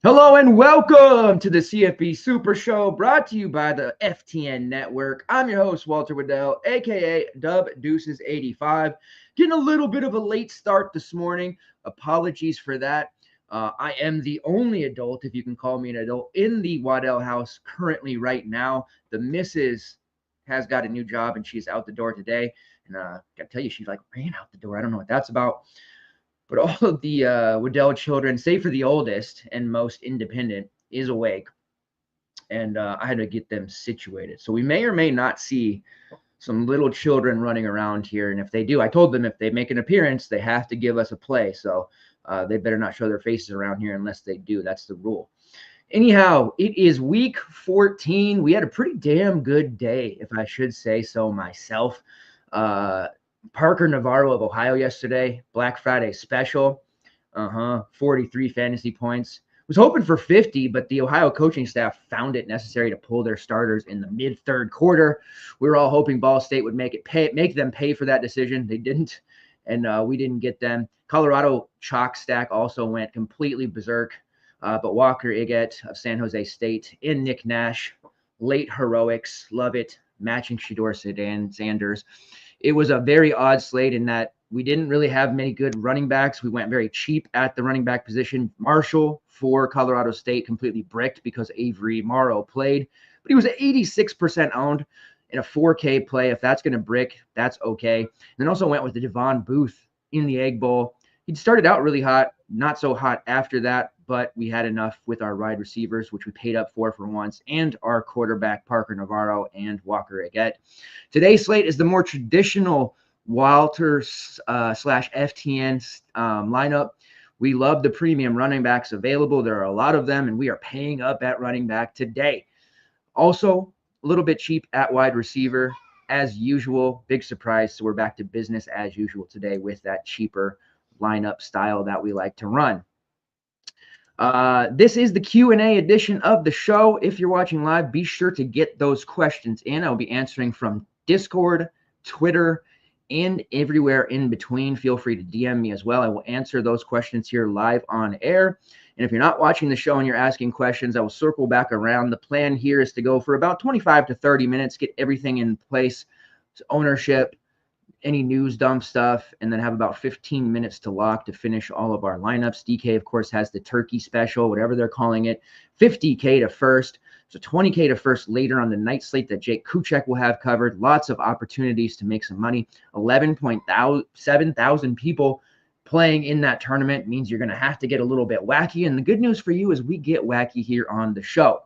Hello and welcome to the CFB Super Show, brought to you by the FTN Network. I'm your host, Walter Waddell, aka Dub Deuces 85. Getting a little bit of a late start this morning. Apologies for that. I am the only adult, if you can call me an adult, in the Waddell house currently right now. The missus has got a new job and she's out the door today. And gotta tell you, she's like ran out the door. I don't know what that's about. But all of the Waddell children, save for the oldest and most independent, is awake. And I had to get them situated. So we may or may not see some little children running around here. And if they do, I told them if they make an appearance, they have to give us a play. So they better not show their faces around here unless they do. That's the rule. Anyhow, it is week 14. We had a pretty damn good day, if I should say so myself. Parker Navarro of Ohio yesterday, Black Friday special. 43 fantasy points. Was hoping for 50, but the Ohio coaching staff found it necessary to pull their starters in the mid-third quarter. We were all hoping Ball State would make them pay for that decision. They didn't, and we didn't get them. Colorado chalk stack also went completely berserk, but Walker Iget of San Jose State and Nick Nash, late heroics, love it, matching Shedeur Sanders. It was a very odd slate in that we didn't really have many good running backs. We went very cheap at the running back position. Marshall for Colorado State completely bricked because Avery Morrow played, but he was 86% owned in a 4K play. If that's going to brick, that's okay. And then also went with the Devon Booth in the Egg Bowl. He started out really hot, not so hot after that, but we had enough with our wide receivers, which we paid up for once, and our quarterback, Parker Navarro and Walker Iget. Today's slate is the more traditional Walter slash FTN lineup. We love the premium running backs available. There are a lot of them, and we are paying up at running back today. Also, a little bit cheap at wide receiver, as usual. Big surprise. So we're back to business as usual today with that cheaper lineup style that we like to run. This is the Q&A edition of the show. If you're watching live, be sure to get those questions in. I'll be answering from Discord, Twitter, and everywhere in between. Feel free to DM me as well. I will answer those questions here live on air. And if you're not watching the show and you're asking questions, I will circle back around. The plan here is to go for about 25 to 30 minutes, get everything in place, ownership, any news dump stuff, and then have about 15 minutes to lock to finish all of our lineups. DK, of course, has the turkey special, whatever they're calling it, 50K to first. So 20K to first later on the night slate that Jake Kuchek will have covered. Lots of opportunities to make some money. 11,700 people playing in that tournament means you're going to have to get a little bit wacky. And the good news for you is we get wacky here on the show.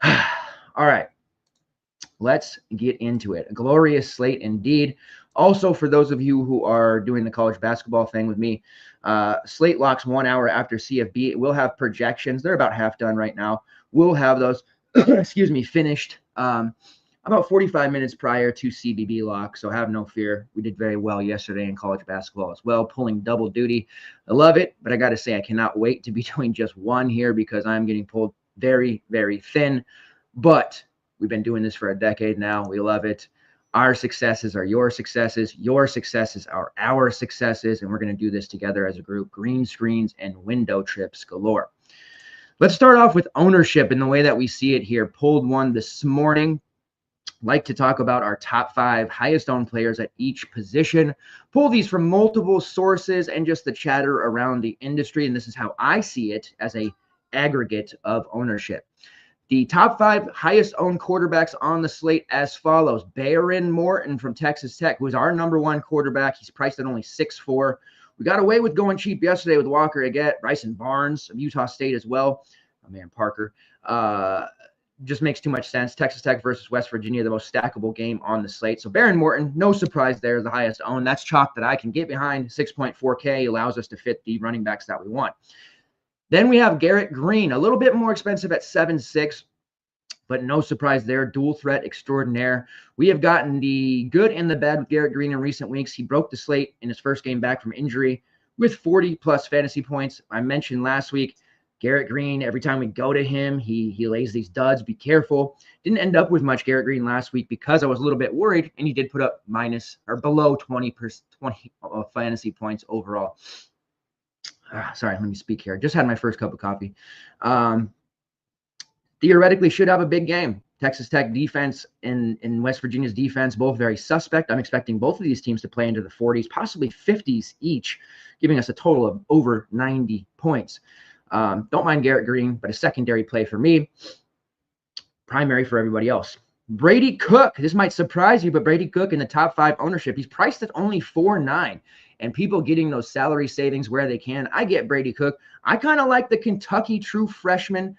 All right. Let's get into it. A glorious slate indeed. Also, for those of you who are doing the college basketball thing with me, slate locks 1 hour after CFB. We'll have projections. They're about half done right now. We'll have those, finished about 45 minutes prior to CBB lock. So have no fear. We did very well yesterday in college basketball as well, pulling double duty. I love it, but I got to say I cannot wait to be doing just one here because I'm getting pulled very, very thin. But we've been doing this for a decade now. We love it. Our successes are your successes. Your successes are our successes. And we're going to do this together as a group. Green screens and window trips galore. Let's start off with ownership in the way that we see it here. Pulled one this morning. Like to talk about our top 5 highest owned players at each position. Pull these from multiple sources and just the chatter around the industry. And this is how I see it as a aggregate of ownership. The top 5 highest owned quarterbacks on the slate as follows. Baron Morton from Texas Tech, who is our number 1 quarterback. He's priced at only 6'4". We got away with going cheap yesterday with Walker Iget, Bryson Barnes of Utah State as well. My man Parker. Just makes too much sense. Texas Tech versus West Virginia, the most stackable game on the slate. So Baron Morton, no surprise there, the highest owned. That's chalk that I can get behind. 6.4K allows us to fit the running backs that we want. Then we have Garrett Green, a little bit more expensive at 7.6, but no surprise there. Dual threat extraordinaire. We have gotten the good and the bad with Garrett Green in recent weeks. He broke the slate in his first game back from injury with 40-plus fantasy points. I mentioned last week, Garrett Green, every time we go to him, he lays these duds. Be careful. Didn't end up with much Garrett Green last week because I was a little bit worried, and he did put up minus or below 20 fantasy points overall. Sorry, let me speak here. Just had my first cup of coffee. Theoretically should have a big game. Texas Tech defense and West Virginia's defense, both very suspect. I'm expecting both of these teams to play into the 40s, possibly 50s each, giving us a total of over 90 points. Don't mind Garrett Green, but a secondary play for me, primary for everybody else. Brady Cook, this might surprise you, but Brady Cook in the top 5 ownership, he's priced at only 4.9, and people getting those salary savings where they can. I get Brady Cook. I kind of like the Kentucky true freshman,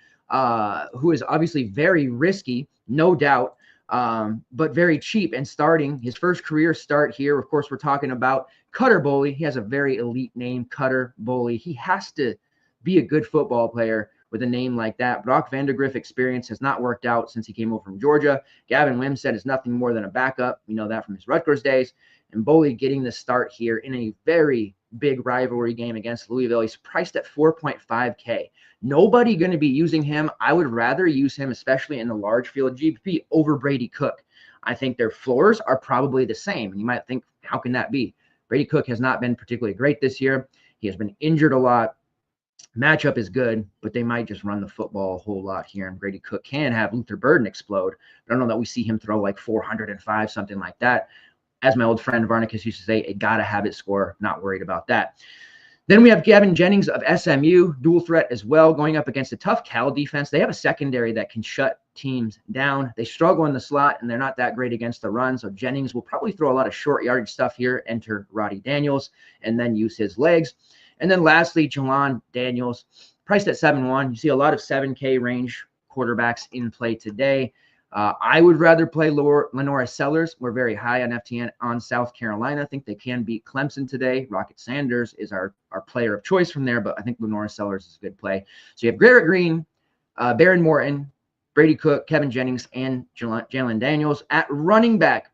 who is obviously very risky, no doubt, but very cheap and starting his first career start here. Of course, we're talking about Cutter Boley. He has a very elite name, Cutter Boley. He has to be a good football player with a name like that. Brock Vandegrift experience has not worked out since he came over from Georgia. Gavin Wimsatt is nothing more than a backup. We know that from his Rutgers days. And Boley getting the start here in a very big rivalry game against Louisville. He's priced at 4.5K. Nobody going to be using him. I would rather use him, especially in the large field GPP, over Brady Cook. I think their floors are probably the same. And you might think, how can that be? Brady Cook has not been particularly great this year. He has been injured a lot. Matchup is good, but they might just run the football a whole lot here. And Brady Cook can have Luther Burden explode. But I don't know that we see him throw like 405, something like that. As my old friend Varnicus used to say, a gotta have it score. Not worried about that. Then we have Gavin Jennings of SMU, dual threat as well, going up against a tough Cal defense. They have a secondary that can shut teams down. They struggle in the slot, and they're not that great against the run. So Jennings will probably throw a lot of short yardage stuff here, enter Roddy Daniels, and then use his legs. And then lastly, Jelon Daniels, priced at 7.1. You see a lot of 7K range quarterbacks in play today. I would rather play Lenora Sellers. We're very high on FTN on South Carolina. I think they can beat Clemson today. Rocket Sanders is our player of choice from there, but I think Lenora Sellers is a good play. So you have Garrett Green, Baron Morton, Brady Cook, Kevin Jennings, and Jalen Daniels. At running back,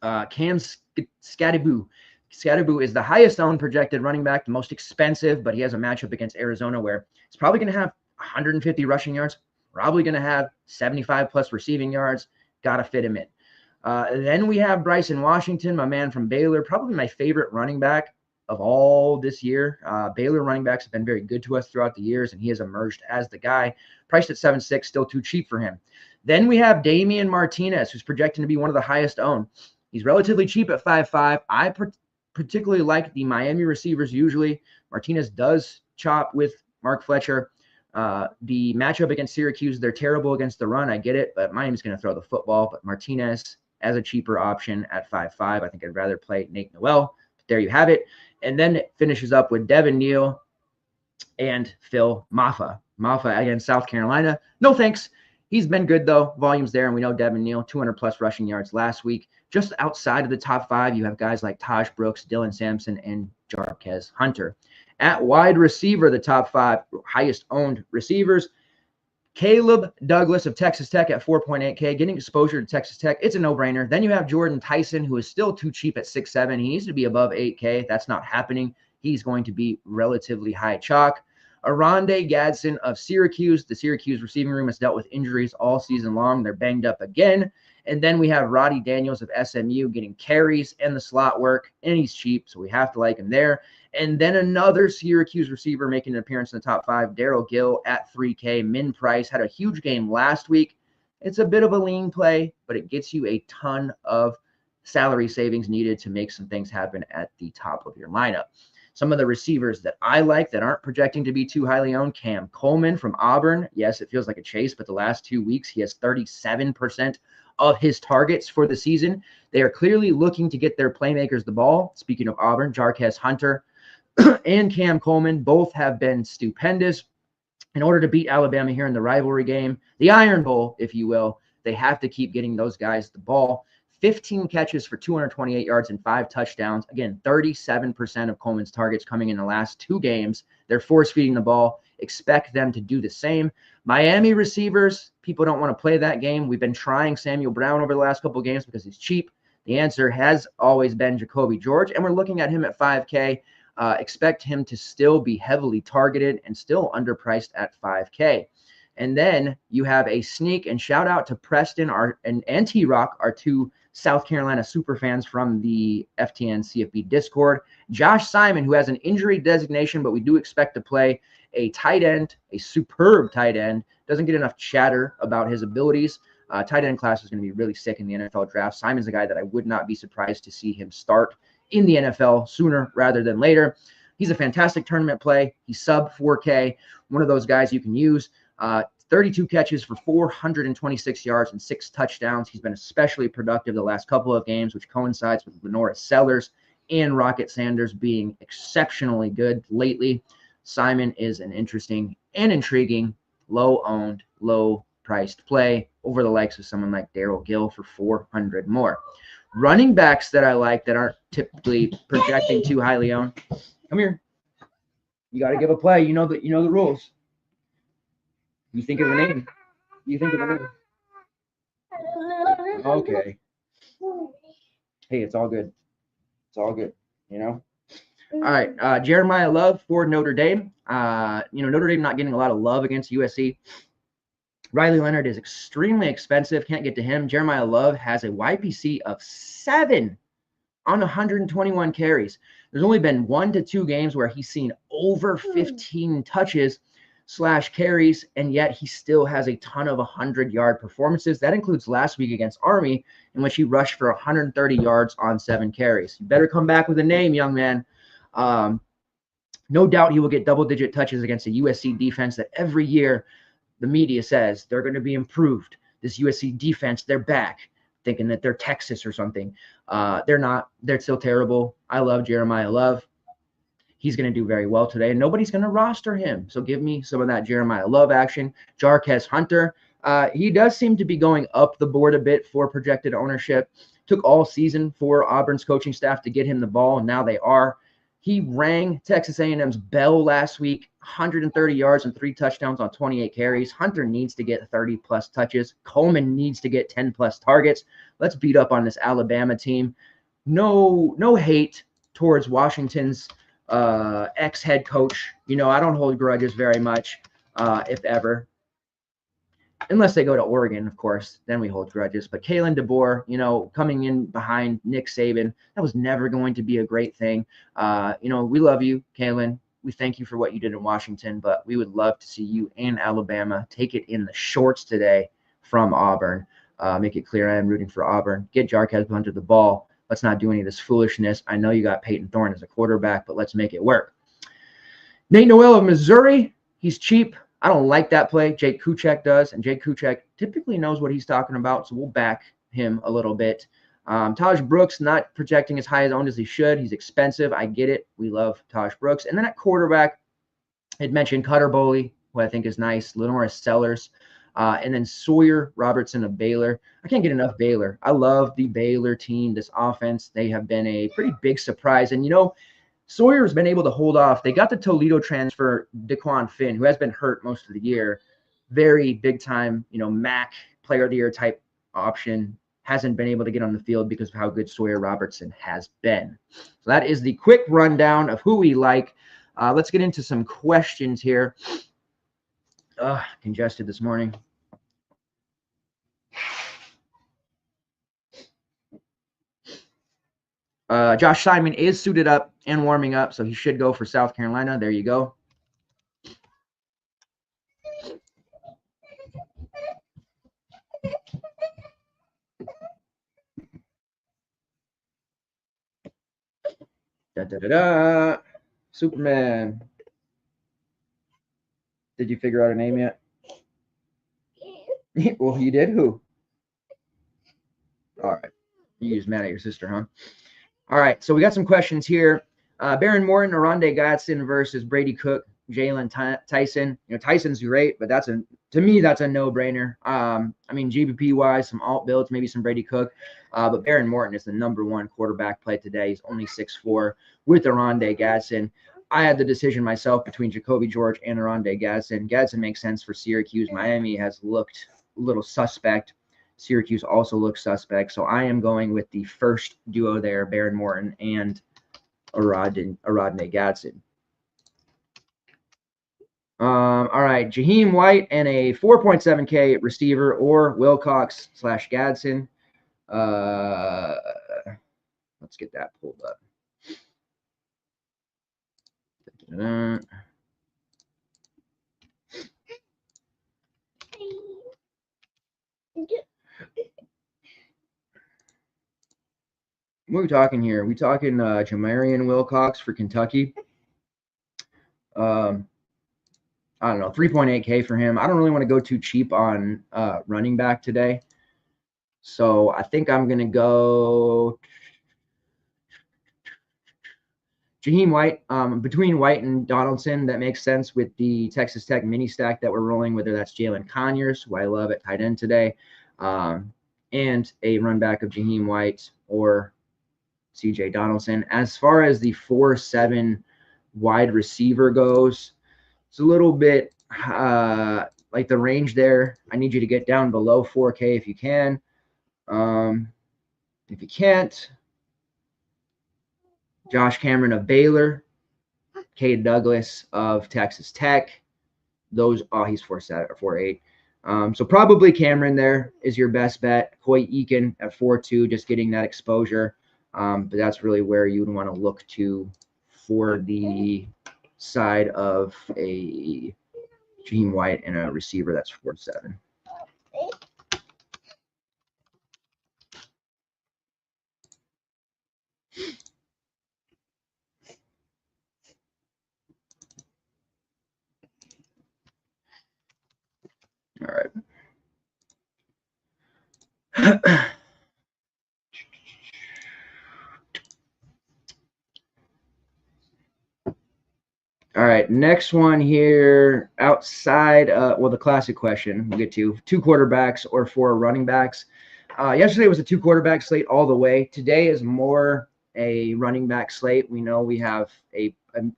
Cam Skattebo. Skattebo is the highest owned projected running back, the most expensive, but he has a matchup against Arizona where he's probably going to have 150 rushing yards, probably going to have 75 plus receiving yards. Got to fit him in. Then we have Bryson Washington, my man from Baylor, probably my favorite running back of all this year. Baylor running backs have been very good to us throughout the years, and he has emerged as the guy. Priced at 7.6, still too cheap for him. Then we have Damian Martinez, who's projected to be one of the highest owned. He's relatively cheap at 5.5. I particularly like the Miami receivers usually. Martinez does chop with Mark Fletcher. The matchup against Syracuse, they're terrible against the run. I get it, but Miami's going to throw the football. But Martinez as a cheaper option at 5.5. I think I'd rather play Nate Noel. But there you have it. And then it finishes up with Devin Neal and Phil Maffa. Maffa against South Carolina. No thanks. He's been good, though. Volume's there, and we know Devin Neal, 200-plus rushing yards last week. Just outside of the top 5, you have guys like Taj Brooks, Dylan Sampson, and Jarquez Hunter. At wide receiver, the top 5 highest-owned receivers, Caleb Douglas of Texas Tech at 4.8K, getting exposure to Texas Tech. It's a no-brainer. Then you have Jordan Tyson, who is still too cheap at 6.7. He needs to be above 8K. That's not happening. He's going to be relatively high chalk. Arande Gadsden of Syracuse. The Syracuse receiving room has dealt with injuries all season long. They're banged up again. And then we have Roddy Daniels of SMU getting carries and the slot work, and he's cheap, so we have to like him there. And then another Syracuse receiver making an appearance in the top 5, Daryl Gill at 3K. Min Price had a huge game last week. It's a bit of a lean play, but it gets you a ton of salary savings needed to make some things happen at the top of your lineup. Some of the receivers that I like that aren't projecting to be too highly owned, Cam Coleman from Auburn. Yes, it feels like a chase, but the last 2 weeks, he has 37% of his targets for the season. They are clearly looking to get their playmakers the ball. Speaking of Auburn, Jarquez Hunter and Cam Coleman both have been stupendous. In order to beat Alabama here in the rivalry game, the Iron Bowl, if you will, they have to keep getting those guys the ball. 15 catches for 228 yards and 5 touchdowns. Again, 37% of Coleman's targets coming in the last 2 games. They're force-feeding the ball. Expect them to do the same. Miami receivers, people don't want to play that game. We've been trying Samuel Brown over the last couple of games because he's cheap. The answer has always been Jacoby George, and we're looking at him at 5K. Expect him to still be heavily targeted and still underpriced at 5K. And then you have a sneak, and shout out to Preston and T-Rock, our 2 South Carolina superfans from the FTN CFB Discord. Josh Simon, who has an injury designation, but we do expect to play, a tight end, a superb tight end. Doesn't get enough chatter about his abilities. Tight end class is going to be really sick in the NFL draft. Simon's a guy that I would not be surprised to see him start in the NFL sooner rather than later. He's a fantastic tournament play. He's sub 4K, one of those guys you can use. 32 catches for 426 yards and 6 touchdowns. He's been especially productive the last couple of games, which coincides with Lenora Sellers and Rocket Sanders being exceptionally good lately. Simon is an interesting and intriguing, low-owned, low-priced play over the likes of someone like Daryl Gill for 400 more. Running backs that I like that aren't typically projecting too highly owned. Come here. You got to give a play. You know the rules. You think of a name. You think of a name. Okay. Hey, it's all good. It's all good. You know. All right. Jeremiah Love for Notre Dame. Notre Dame not getting a lot of love against USC. Riley Leonard is extremely expensive. Can't get to him. Jeremiah Love has a YPC of 7 on 121 carries. There's only been 1 to 2 games where he's seen over 15 touches / carries, and yet he still has a ton of 100-yard performances. That includes last week against Army, in which he rushed for 130 yards on 7 carries. You better come back with a name, young man. No doubt he will get double-digit touches against a USC defense that every year the media says they're going to be improved. This USC defense, they're back, thinking that they're Texas or something. They're not. They're still terrible. I love Jeremiah Love. He's going to do very well today, and nobody's going to roster him. So give me some of that Jeremiah Love action. Jarquez Hunter, he does seem to be going up the board a bit for projected ownership. Took all season for Auburn's coaching staff to get him the ball, and now they are. He rang Texas A&M's bell last week, 130 yards and 3 touchdowns on 28 carries. Hunter needs to get 30-plus touches. Coleman needs to get 10-plus targets. Let's beat up on this Alabama team. No hate towards Washington's ex-head coach. I don't hold grudges very much, if ever. Unless they go to Oregon, of course, then we hold grudges. But Kalen DeBoer, coming in behind Nick Saban, that was never going to be a great thing. We love you, Kalen. We thank you for what you did in Washington, but we would love to see you and Alabama take it in the shorts today from Auburn. Make it clear I am rooting for Auburn. Get Jarquez Hunter the ball. Let's not do any of this foolishness. I know you got Peyton Thorne as a quarterback, but let's make it work. Nate Noel of Missouri, he's cheap. I don't like that play. Jake Kuchek does, and Jake Kuchek typically knows what he's talking about, so we'll back him a little bit. Taj Brooks not projecting as high as owned as he should. He's expensive. I get it. We love Taj Brooks. And then at quarterback, I'd mentioned Cutter Boley, who I think is nice, Lenora Sellers, and then Sawyer Robertson of Baylor. I can't get enough Baylor. I love the Baylor team, this offense. They have been a pretty big surprise. And, Sawyer's been able to hold off. They got the Toledo transfer, Daquan Finn, who has been hurt most of the year. Very big time, MAC player of the year type option. Hasn't been able to get on the field because of how good Sawyer Robertson has been. So that is the quick rundown of who we like. Let's get into some questions here. Congested this morning. Josh Simon is suited up and warming up, so he should go for South Carolina. There you go. Superman. Did you figure out a name yet? Well, you did? Who? All right. You just mad at your sister, huh? All right, so we got some questions here. Baron Morton, Oronde Gadsden versus Brady Cook, Jalen Tyson. Tyson's great, but to me, that's a no-brainer. GBP-wise, some alt builds, maybe some Brady Cook. But Baron Morton is the #1 quarterback play today. He's only 6'4" with Oronde Gadsden. I had the decision myself between Jacoby George and Oronde Gadsden. Gadsden makes sense for Syracuse. Miami has looked a little suspect. Syracuse also looks suspect. So I am going with the first duo there, Baron Morton and Oronde Gadsden. All right, Jaheim White and a 4.7K receiver or Wilcox / Gadsden. Let's get that pulled up. What are we talking here? We talking Jamarian Wilcox for Kentucky. I don't know, 3.8K for him. I don't really want to go too cheap on running back today. So I think I'm going to go Jaheim White. Between White and Donaldson, that makes sense with the Texas Tech mini stack that we're rolling, whether that's Jalen Conyers, who I love at tight end today, and a run back of Jaheim White or CJ Donaldson. As far as the 4-7 wide receiver goes, it's a little bit like the range there. I need you to get down below 4K if you can. If you can't, Josh Cameron of Baylor, Cade Douglas of Texas Tech. Those, he's 4.7 or 4.8. So probably Cameron there is your best bet. Coy Eakin at 4.2, just getting that exposure. But that's really where you would want to look to for the side of a Jaheim White and a receiver that's 4.7. All right. All right, next one here outside, the classic question we'll get to, 2 quarterbacks or 4 running backs. Yesterday was a 2 quarterback slate all the way. Today is more a running back slate. We know we have a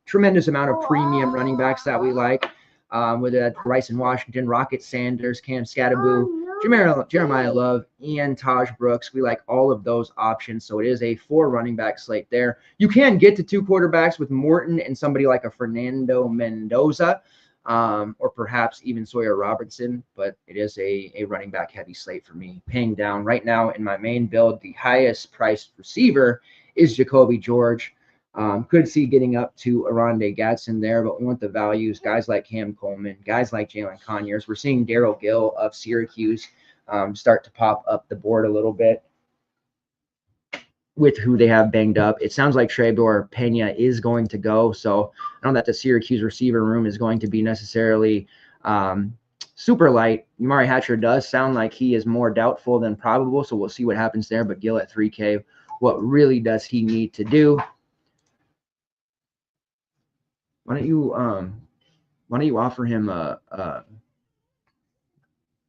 tremendous amount of premium running backs that we like, whether that's Bryson Washington, Rocket Sanders, Cam Scattaboo, Jeremiah Love, and Taj Brooks. We like all of those options. So it is a 4 running back slate there. You can get to 2 quarterbacks with Morton and somebody like a Fernando Mendoza, or perhaps even Sawyer Robertson, but it is a running back heavy slate for me. Paying down right now in my main build, the highest priced receiver is Jacoby George. Could see getting up to Arondé Gadsden there, but we want the values. Guys like Cam Coleman, guys like Jalen Conyers. We're seeing Darrell Gill of Syracuse start to pop up the board a little bit with who they have banged up. It sounds like Trebor Pena is going to go, so I don't know that the Syracuse receiver room is going to be necessarily super light. Umari Hatcher does sound like he is more doubtful than probable, so we'll see what happens there. But Gill at 3K, what really does he need to do? Why don't you offer him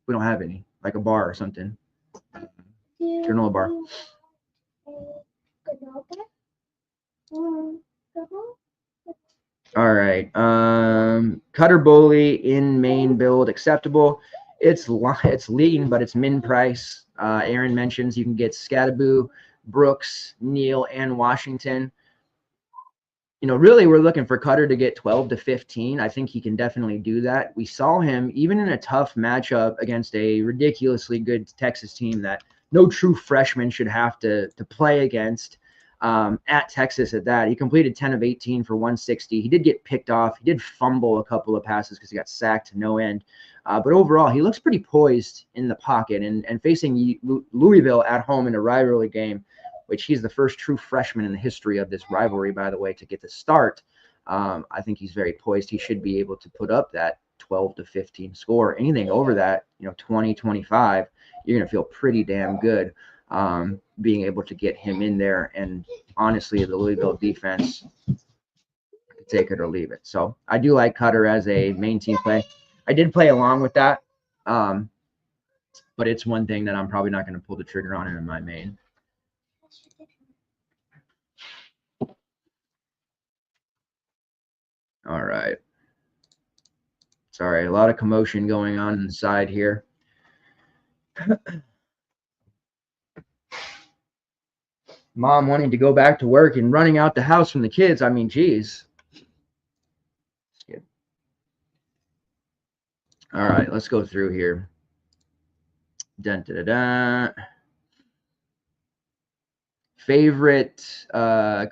we don't have any, like a bar or something. Granola bar. All right. Cutter Boley in main build acceptable. It's lean, but it's min price. Aaron mentions you can get Scattaboo, Brooks, Neal, and Washington. Really we're looking for Cutter to get 12 to 15. I think he can definitely do that. We saw him even in a tough matchup against a ridiculously good Texas team that no true freshman should have to play against, at Texas at that. He completed 10 of 18 for 160. He did get picked off. He did fumble a couple of passes because he got sacked to no end. But overall, he looks pretty poised in the pocket. And facing Louisville at home in a rivalry game, which he's the first true freshman in the history of this rivalry, by the way, to get the start. I think he's very poised. He should be able to put up that 12 to 15 score. Anything over that, 20, 25, you're going to feel pretty damn good being able to get him in there. And honestly, the Louisville defense could take it or leave it. So I do like Cutter as a main team play. I did play along with that, but it's one thing that I'm probably not going to pull the trigger on in my main. All right. Sorry, a lot of commotion going on inside here. Mom wanting to go back to work and running out the house from the kids. I mean, geez. All right, let's go through here. Dun, da, da, da. favorite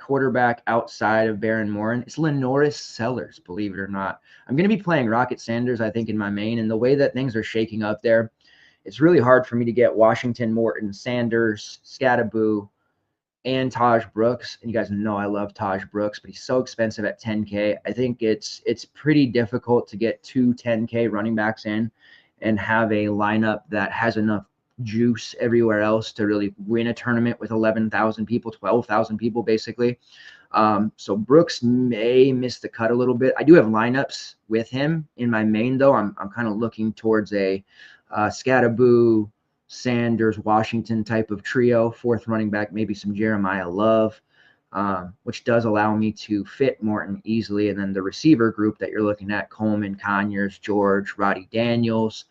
quarterback outside of Baron Morin is Lenoris Sellers, believe it or not. I'm going to be playing Rocket Sanders, I think, in my main, and the way that things are shaking up there, it's really hard for me to get Washington, Morton, Sanders, Scattaboo, and Taj Brooks. And you guys know I love Taj Brooks, but he's so expensive at 10K. I think it's pretty difficult to get two 10K running backs in and have a lineup that has enough juice everywhere else to really win a tournament with 11,000 people, 12,000 people basically. So Brooks may miss the cut a little bit. I do have lineups with him in my main though. I'm kind of looking towards a Scattaboo, Sanders, Washington type of trio, fourth running back, maybe some Jeremiah Love, which does allow me to fit Morton easily. And then the receiver group that you're looking at, Coleman, Conyers, George, Roddy Daniels.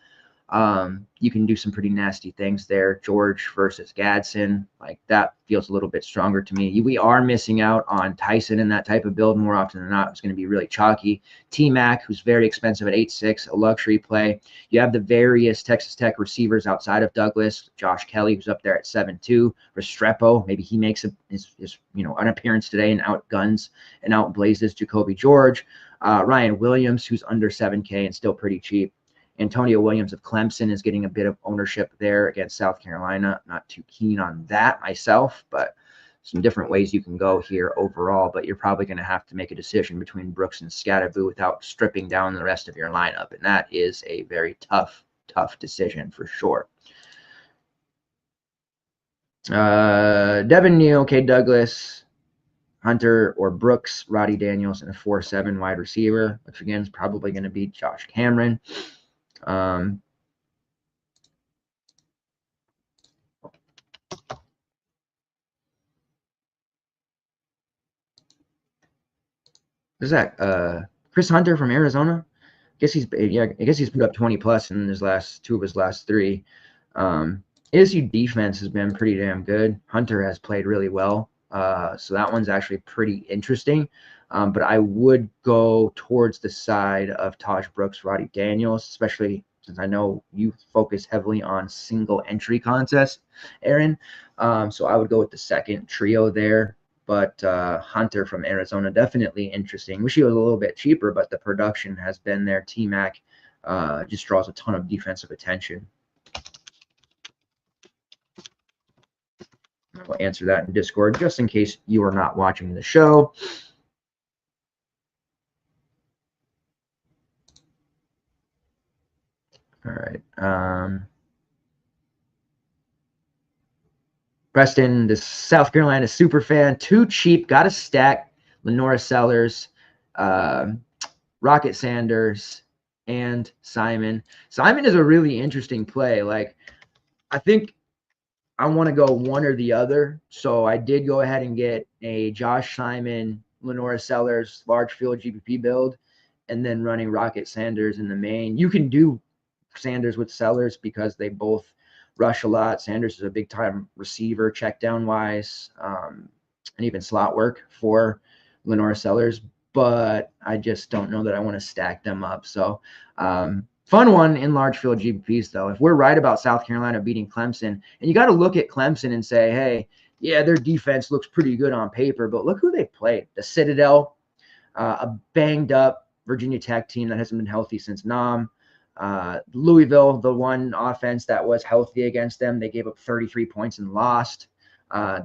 You can do some pretty nasty things there. George versus Gadsden, like that feels a little bit stronger to me. We are missing out on Tyson in that type of build more often than not. It's going to be really chalky. T-Mac, who's very expensive at 8.6, a luxury play. You have the various Texas Tech receivers outside of Douglas. Josh Kelly, who's up there at 7.2. Restrepo, maybe he makes his an appearance today and outguns and outblazes Jacoby George. Ryan Williams, who's under 7K and still pretty cheap. Antonio Williams of Clemson is getting a bit of ownership there against South Carolina. Not too keen on that myself, but some different ways you can go here overall. But you're probably going to have to make a decision between Brooks and Scattaboo without stripping down the rest of your lineup. And that is a very tough decision for sure. Devin Neal, K. Douglas, Hunter or Brooks, Roddy Daniels, and a 4-7 wide receiver, which again is probably going to be Josh Cameron. Is that Chris Hunter from Arizona? I guess he's put up 20 plus in his last two of his last three. ASU defense has been pretty damn good. Hunter has played really well. So that one's actually pretty interesting. But I would go towards the side of Taj Brooks, Roddy Daniels, especially since I know you focus heavily on single entry contests, Aaron. So I would go with the second trio there. But Hunter from Arizona, definitely interesting. Wish he was a little bit cheaper, but the production has been there. T-Mac just draws a ton of defensive attention. I'll answer that in Discord just in case you are not watching the show. All right. Preston, the South Carolina super fan, too cheap, got a stack. Lenora Sellers, Rocket Sanders, and Simon. Simon is a really interesting play. Like, I think I want to go one or the other. So I did go ahead and get a Josh Simon, Lenora Sellers, large field GPP build, and then running Rocket Sanders in the main. You can do Sanders with Sellers because they both rush a lot. Sanders is a big time receiver, check down wise, and even slot work for Lenora Sellers. But I just don't know that I want to stack them up. So fun one in large field GPPs though. If we're right about South Carolina beating Clemson, and you got to look at Clemson and say, hey, yeah, their defense looks pretty good on paper, but look who they played. The Citadel, a banged up Virginia Tech team that hasn't been healthy since Nam. Louisville, the one offense that was healthy against them, they gave up 33 points and lost.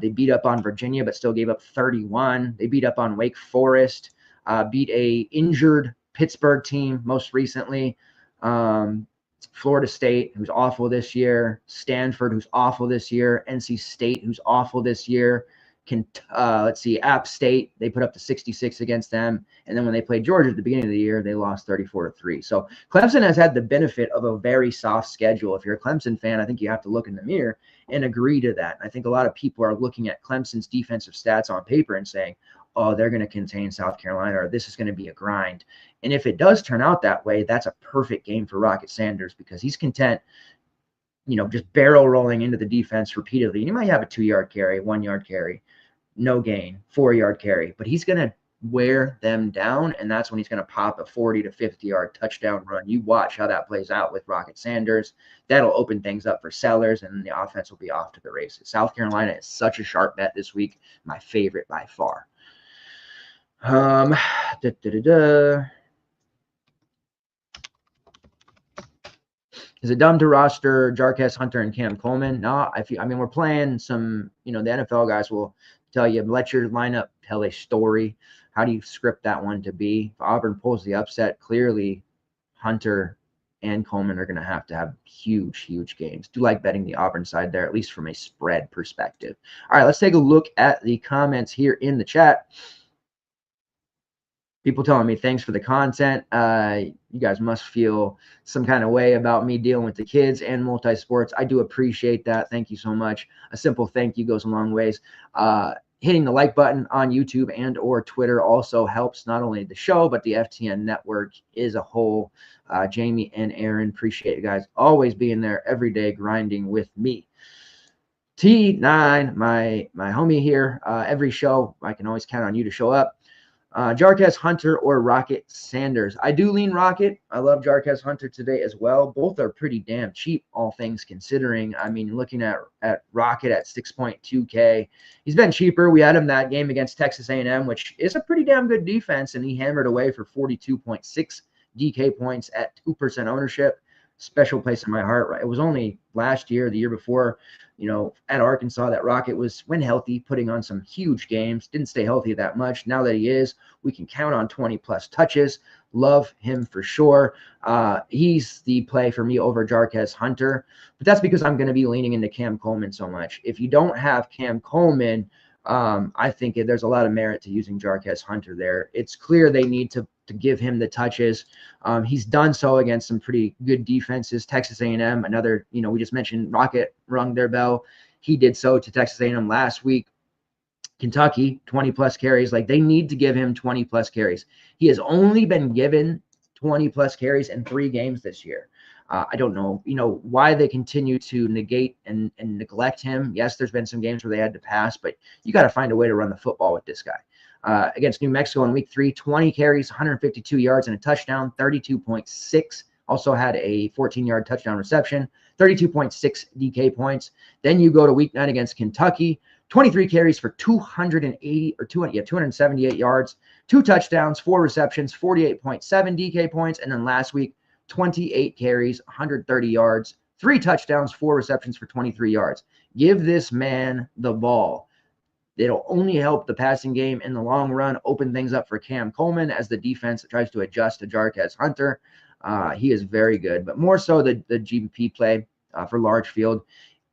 They beat up on Virginia, but still gave up 31. They beat up on Wake Forest, beat a injured Pittsburgh team most recently. Florida State, who's awful this year. Stanford, who's awful this year. NC State, who's awful this year. App State, they put up the 66 against them. And then when they played Georgia at the beginning of the year, they lost 34-3. So Clemson has had the benefit of a very soft schedule. If you're a Clemson fan, I think you have to look in the mirror and agree to that. I think a lot of people are looking at Clemson's defensive stats on paper and saying, oh, they're going to contain South Carolina, or this is going to be a grind. And if it does turn out that way, that's a perfect game for Rocket Sanders because he's content, just barrel rolling into the defense repeatedly. And he might have a 2-yard carry, 1-yard carry, no gain, 4-yard carry, but he's going to wear them down, and that's when he's going to pop a 40 to 50-yard touchdown run. You watch how that plays out with Rocket Sanders. That'll open things up for sellers, and the offense will be off to the races. South Carolina is such a sharp bet this week. My favorite by far. Is it dumb to roster Jarquez Hunter and Cam Coleman? No, I mean, we're playing some, the NFL guys will tell you, let your lineup tell a story. How do you script that one to be? If Auburn pulls the upset, clearly Hunter and Coleman are going to have huge, huge games. Do like betting the Auburn side there, at least from a spread perspective. All right, let's take a look at the comments here in the chat. People telling me thanks for the content. You guys must feel some kind of way about me dealing with the kids and multi-sports. I do appreciate that. Thank you so much. A simple thank you goes a long ways. Hitting the like button on YouTube and or Twitter also helps not only the show, but the FTN network as a whole. Jamie and Aaron, appreciate you guys always being there every day grinding with me. T9, my homie here, every show, I can always count on you to show up. Jarquez Hunter or Rocket Sanders. I do lean Rocket. I love Jarquez Hunter today as well. Both are pretty damn cheap, all things considering. I mean, looking at Rocket at 6.2K, he's been cheaper. We had him that game against Texas A&M, which is a pretty damn good defense, and he hammered away for 42.6 DK points at 2% ownership. Special place in my heart. Right? It was only last year, the year before, at Arkansas, that Rocket was, when healthy, putting on some huge games. Didn't stay healthy that much. Now that he is, we can count on 20-plus touches. Love him for sure. He's the play for me over Jarquez Hunter. But that's because I'm going to be leaning into Cam Coleman so much. If you don't have Cam Coleman, I think there's a lot of merit to using Jarquez Hunter there. It's clear they need to give him the touches. He's done so against some pretty good defenses. Texas A&M, another, we just mentioned Rocket rung their bell. He did so to Texas A&M last week. Kentucky, 20-plus carries. Like, they need to give him 20-plus carries. He has only been given 20-plus carries in 3 games this year. I don't know, why they continue to negate and neglect him. Yes, there's been some games where they had to pass, but you got to find a way to run the football with this guy. Against New Mexico in week 3, 20 carries, 152 yards and a touchdown, 32.6. Also had a 14-yard touchdown reception, 32.6 DK points. Then you go to week 9 against Kentucky, 23 carries for 278 yards, 2 touchdowns, 4 receptions, 48.7 DK points. And then last week, 28 carries, 130 yards, 3 touchdowns, 4 receptions for 23 yards. Give this man the ball. It'll only help the passing game in the long run, open things up for Cam Coleman as the defense tries to adjust to Jarquez Hunter. He is very good, but more so the GBP play for large field.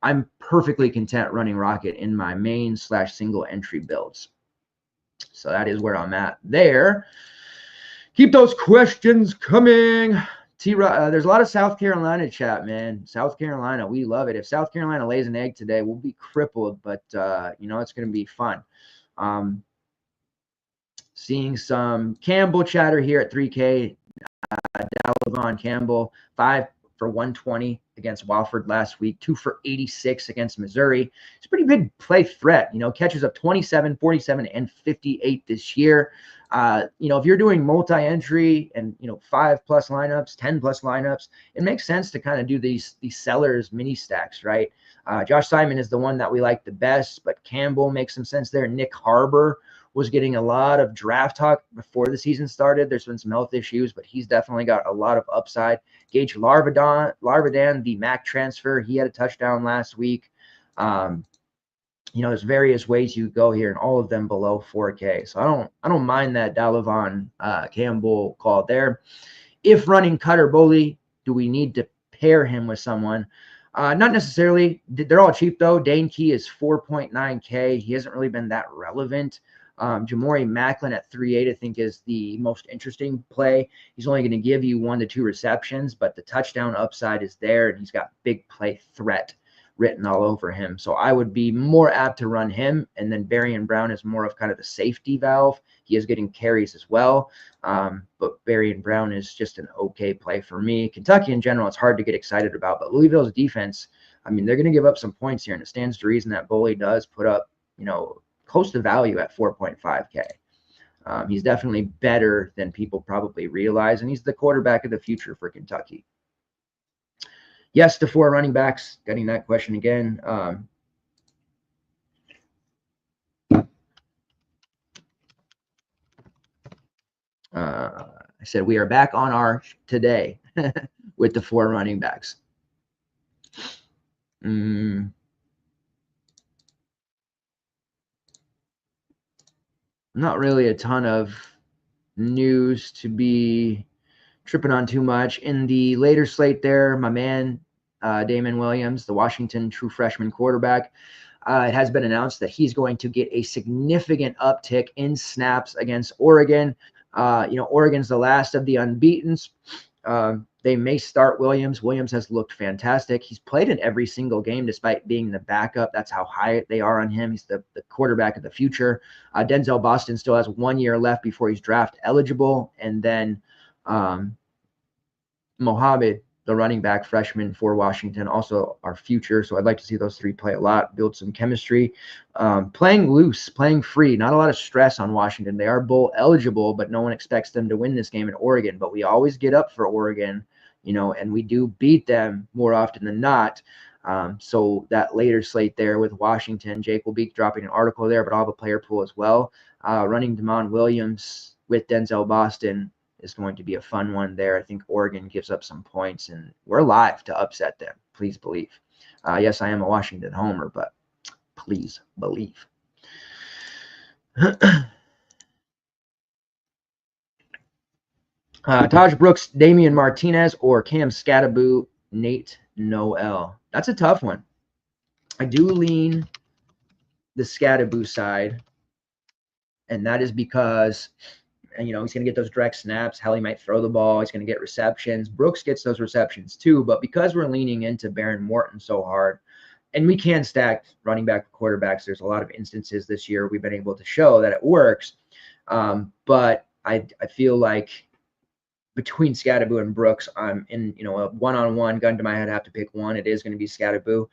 I'm perfectly content running Rocket in my main/single entry builds. So that is where I'm at there. Keep those questions coming. There's a lot of South Carolina chat, man. South Carolina, we love it. If South Carolina lays an egg today, we'll be crippled, but it's going to be fun. Seeing some Campbell chatter here at 3K. Dalvin Campbell, 5 for 120 against Wofford last week, 2 for 86 against Missouri. It's a pretty big play threat. Catches up 27, 47, and 58 this year. If you're doing multi-entry and 5+ lineups, 10+ lineups, it makes sense to kind of do these sellers mini stacks, right? Josh Simon is the one that we like the best, but Campbell makes some sense there. Nick Harbor was getting a lot of draft talk before the season started. There's been some health issues, but he's definitely got a lot of upside. Gage Larvadan, the MAC transfer, he had a touchdown last week. There's various ways you go here, and all of them below 4K. So I don't mind that Dalvin Campbell call there. If running Cutter Boley, do we need to pair him with someone? Not necessarily. They're all cheap though. Dane Key is 4.9K. He hasn't really been that relevant. Jamori Macklin at 3.8, I think, is the most interesting play. He's only going to give you 1 to 2 receptions, but the touchdown upside is there, and he's got big play threat written all over him. So I would be more apt to run him, and then Berrien Brown is more of kind of the safety valve. He is getting carries as well, but Berrien Brown is just an okay play for me. Kentucky in general, it's hard to get excited about, but Louisville's defense, I mean, they're going to give up some points here, and it stands to reason that Boley does put up, close to value at 4.5K. He's definitely better than people probably realize, and he's the quarterback of the future for Kentucky. Yes, to 4 running backs. Getting that question again. I said we are back on our today with the 4 running backs. Not really a ton of news to be tripping on too much. In the later slate there, my man, Damon Williams, the Washington true freshman quarterback, it has been announced that he's going to get a significant uptick in snaps against Oregon. Oregon's the last of the unbeatens. They may start Williams. Williams has looked fantastic. He's played in every single game despite being the backup. That's how high they are on him. He's the quarterback of the future. Denzel Boston still has 1 year left before he's draft eligible. And then Mohammed, the running back freshman for Washington, also our future. So I'd like to see those 3 play a lot, build some chemistry, playing loose, playing free. Not a lot of stress on Washington. They are bowl eligible, but no one expects them to win this game in Oregon. But we always get up for Oregon, and we do beat them more often than not. So that later slate there with Washington, Jake will be dropping an article there, but I'll have a player pool as well. Running Damon Williams with Denzel Boston is going to be a fun one there. I think Oregon gives up some points, and we're live to upset them. Please believe. Yes, I am a Washington homer, but please believe. Taj Brooks, Damian Martinez, or Cam Scattaboo, Nate Noel. That's a tough one. I do lean the Scattaboo side, and that is because he's going to get those direct snaps. Hell, he might throw the ball. He's going to get receptions. Brooks gets those receptions too, but because we're leaning into Baron Morton so hard, and we can stack running back quarterbacks, there's a lot of instances this year we've been able to show that it works. But I feel like between Scattaboo and Brooks, I'm in a one-on-one, gun to my head, I have to pick one. It is going to be Scattaboo.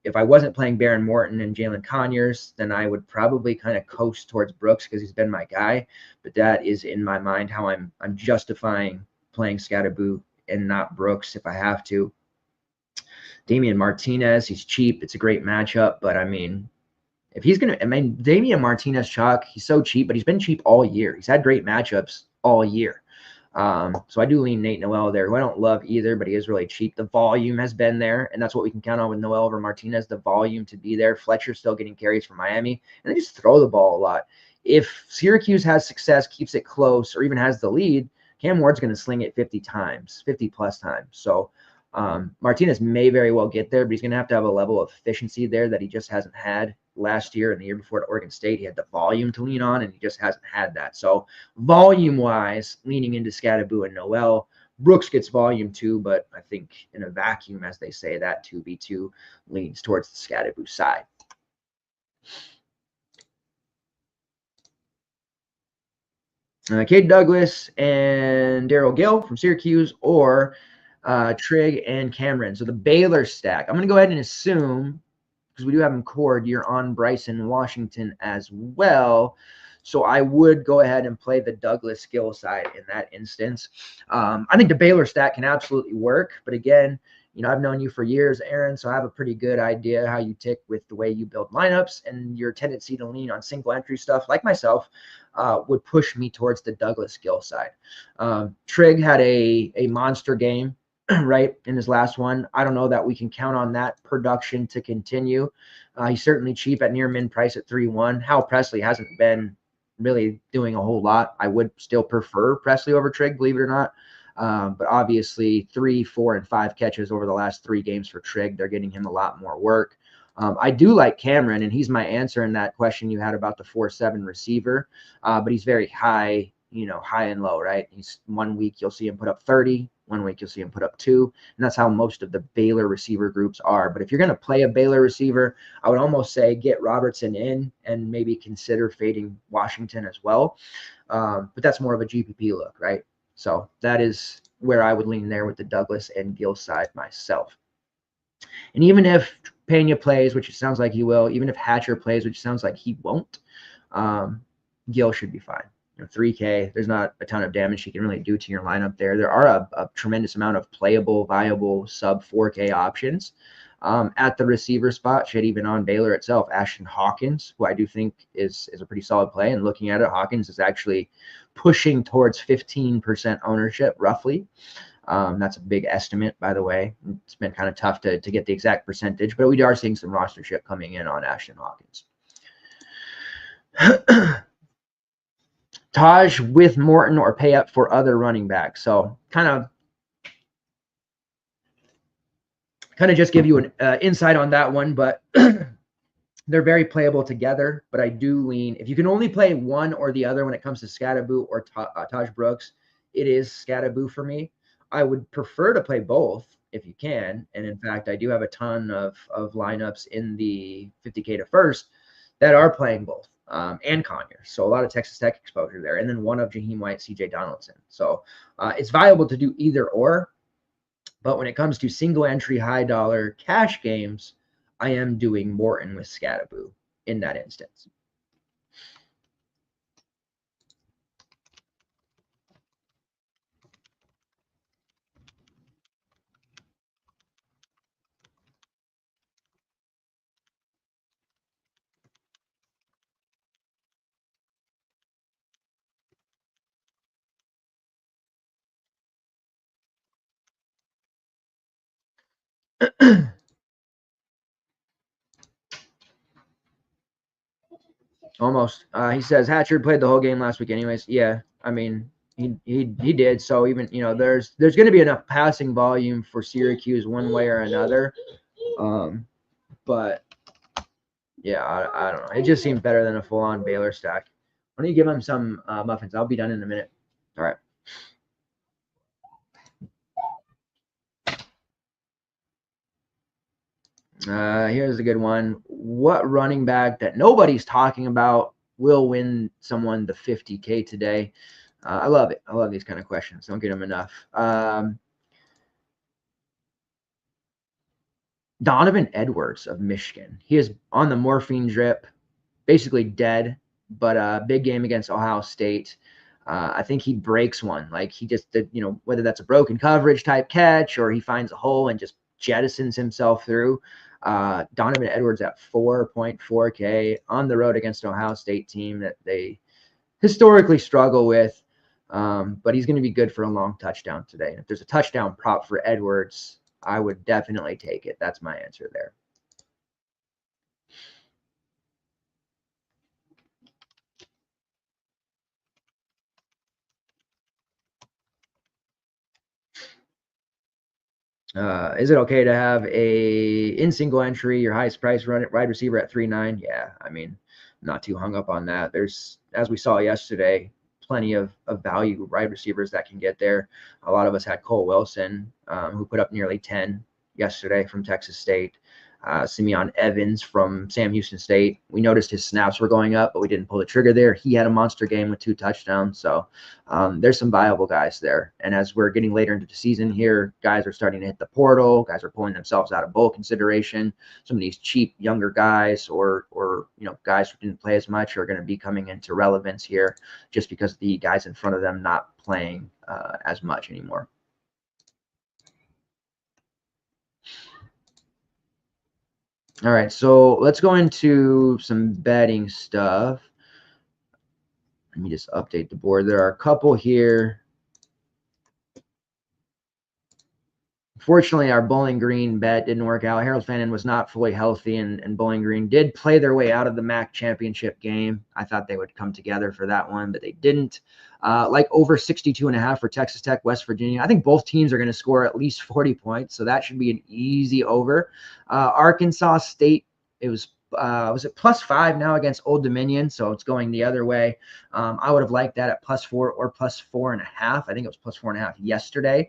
If I wasn't playing Baron Morton and Jalen Conyers, then I would probably kind of coast towards Brooks because he's been my guy. But that is in my mind how I'm justifying playing Scattaboo and not Brooks if I have to. Damian Martinez, he's cheap. It's a great matchup, but if he's going to, Damian Martinez chalk, he's so cheap, but he's been cheap all year. He's had great matchups all year. So I do lean Nate Noel there, who I don't love either, but he is really cheap. The volume has been there, and that's what we can count on with Noel over Martinez, the volume to be there. Fletcher's still getting carries from Miami, and they just throw the ball a lot. If Syracuse has success, keeps it close, or even has the lead, Cam Ward's going to sling it 50 plus times. So Martinez may very well get there, but he's going to have a level of efficiency there that he just hasn't had last year and the year before at Oregon State. He had the volume to lean on, and he just hasn't had that. So volume-wise, leaning into Scattaboo and Noel. Brooks gets volume too, but I think in a vacuum, as they say, that 2v2 leans towards the Scattaboo side. Cade Douglas and Daryl Gill from Syracuse, or Trigg and Cameron. So the Baylor stack. I'm going to go ahead and assume, because we do have him cord, you're on Bryson Washington as well. So I would go ahead and play the Douglas Gill side in that instance. I think the Baylor stack can absolutely work. But again, I've known you for years, Aaron, so I have a pretty good idea how you tick with the way you build lineups, and your tendency to lean on single entry stuff, like myself, would push me towards the Douglas Gill side. Trigg had a monster game, right, in his last one. I don't know that we can count on that production to continue. He's certainly cheap at near min price at 3-1. Hal Presley hasn't been really doing a whole lot. I would still prefer Presley over Trigg, believe it or not. But obviously 3, 4, and 5 catches over the last 3 games for Trigg. They're getting him a lot more work. I do like Cameron, and he's my answer in that question you had about the 4-7 receiver. But he's very high, high and low, right? He's 1 week you'll see him put up 30. 1 week you'll see him put up 2. And that's how most of the Baylor receiver groups are. But if you're going to play a Baylor receiver, I would almost say get Robertson in and maybe consider fading Washington as well. But that's more of a GPP look, right? So that is where I would lean there with the Douglas and Gill side myself. And even if Pena plays, which it sounds like he will, even if Hatcher plays, which sounds like he won't, Gill should be fine. 3K. There's not a ton of damage he can really do to your lineup there. There are a tremendous amount of playable, viable sub 4K options. At the receiver spot, shit, even on Baylor itself, Ashton Hawkins, who I do think is a pretty solid play. And looking at it, Hawkins is actually pushing towards 15% ownership, roughly. That's a big estimate, by the way. It's been kind of tough to get the exact percentage, but we are seeing some rostership coming in on Ashton Hawkins. Taj with Morton or pay up for other running backs. So kind of just give you an insight on that one, but they're very playable together. But I do lean, if you can only play one or the other when it comes to Scatterboo or Taj Brooks, it is Scatterboo for me. I would prefer to play both if you can. And in fact, I do have a ton of lineups in the 50K to first that are playing both. And Conyers. So a lot of Texas Tech exposure there. And then one of Jaheim White, CJ Donaldson. So it's viable to do either or. But when it comes to single entry, high dollar cash games, I am doing Morton with Scatterboo in that instance. Almost. He says Hatchard played the whole game last week anyways. Yeah, I mean, he did. So even, there's going to be enough passing volume for Syracuse one way or another. But yeah, I don't know. It just seems better than a full-on Baylor stack. Why don't you give him some muffins? I'll be done in a minute. All right. Here's a good one. What running back that nobody's talking about will win someone the 50K today? I love it. I love these kind of questions. Don't get them enough. Donovan Edwards of Michigan. He is on the morphine drip, basically dead, but a big game against Ohio State. I think he breaks one. Like he just did, whether that's a broken coverage type catch or he finds a hole and just jettisons himself through. Donovan Edwards at 4.4K on the road against an Ohio State team that they historically struggle with. But he's going to be good for a long touchdown today. And if there's a touchdown prop for Edwards, I would definitely take it. That's my answer there. Is it okay to have in single entry, your highest price wide receiver at 3.9? Yeah, I mean, I'm not too hung up on that. There's, as we saw yesterday, plenty of value wide receivers that can get there. A lot of us had Cole Wilson, who put up nearly 10 yesterday from Texas State. Simeon Evans from Sam Houston State. We noticed his snaps were going up, but we didn't pull the trigger there. He had a monster game with 2 touchdowns. So there's some viable guys there. And as we're getting later into the season here, guys are starting to hit the portal. Guys are pulling themselves out of bowl consideration. Some of these cheap younger guys or guys who didn't play as much are going to be coming into relevance here just because the guys in front of them not playing as much anymore. All right, so let's go into some betting stuff. Let me just update the board. There are a couple here. Unfortunately, our Bowling Green bet didn't work out. Harold Fannin was not fully healthy, and Bowling Green did play their way out of the MAC championship game. I thought they would come together for that one, but they didn't. Like over 62.5 for Texas Tech, West Virginia. I think both teams are going to score at least 40 points, so that should be an easy over. Arkansas State, it was it +5 now against Old Dominion, so it's going the other way. I would have liked that at +4 or +4.5. I think it was +4.5 yesterday.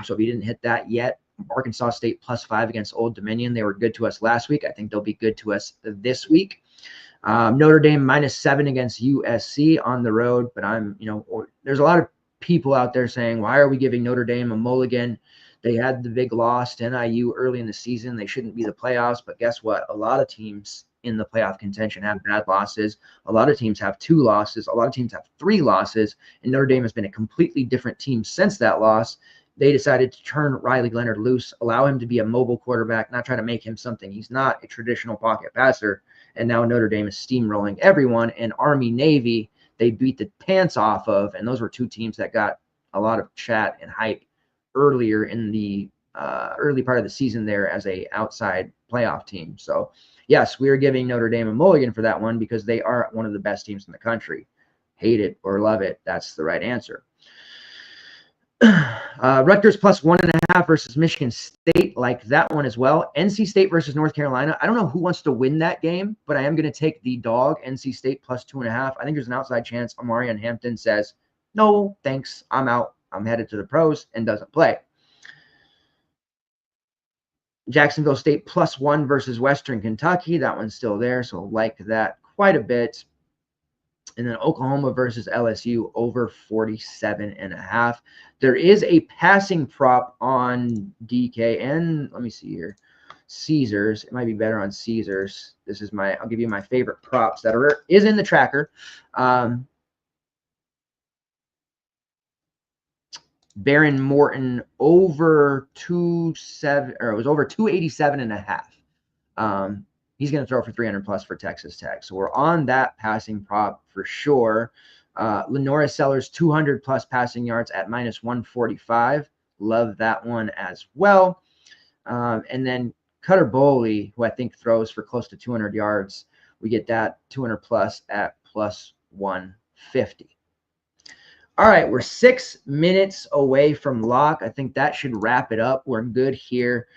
So if you didn't hit that yet, Arkansas State +5 against Old Dominion. They were good to us last week. I think they'll be good to us this week. Notre Dame -7 against USC on the road, but there's a lot of people out there saying, why are we giving Notre Dame a mulligan? They had the big loss to NIU early in the season. They shouldn't be the playoffs, but guess what? A lot of teams in the playoff contention, have bad losses. A lot of teams have 2 losses. A lot of teams have 3 losses. And Notre Dame has been a completely different team since that loss. They decided to turn Riley Leonard loose, allow him to be a mobile quarterback, not try to make him something he's not, a traditional pocket passer. And now Notre Dame is steamrolling everyone. And Army, Navy, they beat the pants off of. And those were 2 teams that got a lot of chat and hype earlier in the early part of the season there as a outside playoff team. So, yes, we are giving Notre Dame a mulligan for that one because they are one of the best teams in the country. Hate it or love it, that's the right answer. Rutgers plus 1.5 versus Michigan State, like that one as well. NC State versus North Carolina. I don't know who wants to win that game, but I am going to take the dog, NC State plus 2.5. I think there's an outside chance Amarian Hampton says, no, thanks, I'm out. I'm headed to the pros, and doesn't play. Jacksonville State plus 1 versus Western Kentucky. That one's still there, so like that quite a bit. And then Oklahoma versus LSU over 47.5. There is a passing prop on DK and let me see here, Caesars. It might be better on Caesars. This is I'll give you my favorite props that is in the tracker. Baron Morton over 2.7, or it was over 287.5. He's going to throw for 300 plus for Texas Tech. So we're on that passing prop for sure. Lenora Sellers 200 plus passing yards at minus 145. Love that one as well. And then Cutter Boley, who I think throws for close to 200 yards. We get that 200 plus at plus 150. All right, we're 6 minutes away from lock. I think that should wrap it up. We're good here.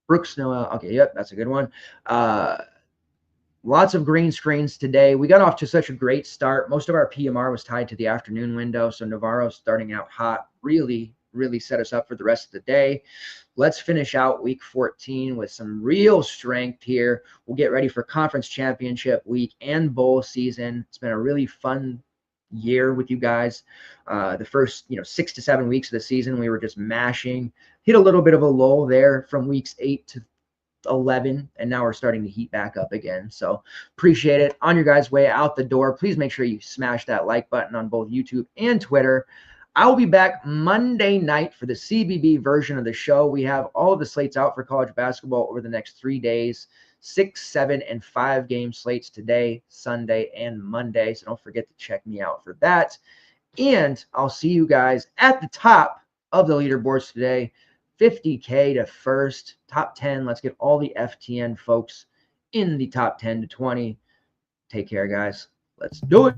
Brooks Noel. Okay, yep, that's a good one. Lots of green screens today. We got off to such a great start. Most of our PMR was tied to the afternoon window, so Navarro starting out hot really set us up for the rest of the day. Let's finish out week 14 with some real strength here. We'll get ready for conference championship week and bowl season. It's been a really fun year with you guys. The first 6 to 7 weeks of the season, we were just mashing. Hit a little bit of a lull there from weeks 8 to 11, and now we're starting to heat back up again. So appreciate it. On your guys' way out the door, please make sure you smash that like button on both YouTube and Twitter. I will be back Monday night for the CBB version of the show. We have all of the slates out for college basketball over the next 3 days. 6, 7, and 5 game slates today, Sunday, and Monday. So don't forget to check me out for that. And I'll see you guys at the top of the leaderboards today. 50K to first, top 10. Let's get all the FTN folks in the top 10 to 20. Take care, guys. Let's do it.